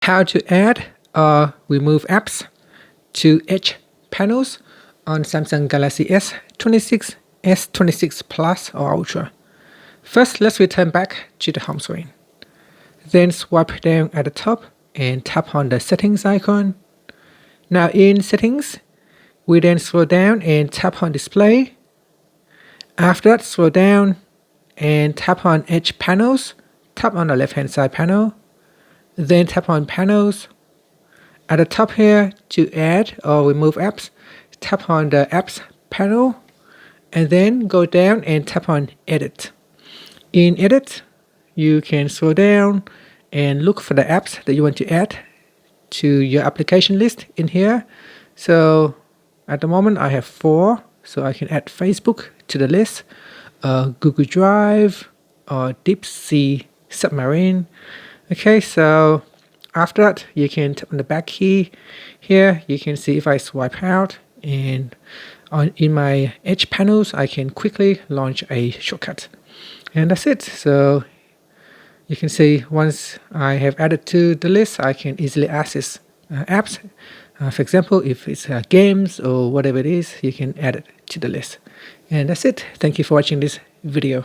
How to add or remove apps to Edge panels on Samsung Galaxy S26, S26 Plus or Ultra. First, let's return back to the home screen. Then swipe down at the top and tap on the settings icon. Now in settings, we then scroll down and tap on display. After that, scroll down and tap on Edge panels. Tap on the left hand side panel. Then tap on panels. At the top here, to add or remove apps, tap on the apps panel and then go down and tap on edit. In edit, you can scroll down and look for the apps that you want to add to your application list in here. So at the moment I have 4, so I can add Facebook to the list, Google Drive, or Deep Sea Submarine. Okay, so after that, you can tap on the back key. Here, you can see if I swipe out and in my Edge panels, I can quickly launch a shortcut. And that's it. So you can see once I have added to the list, I can easily access apps. For example, if it's games or whatever it is, you can add it to the list. And that's it. Thank you for watching this video.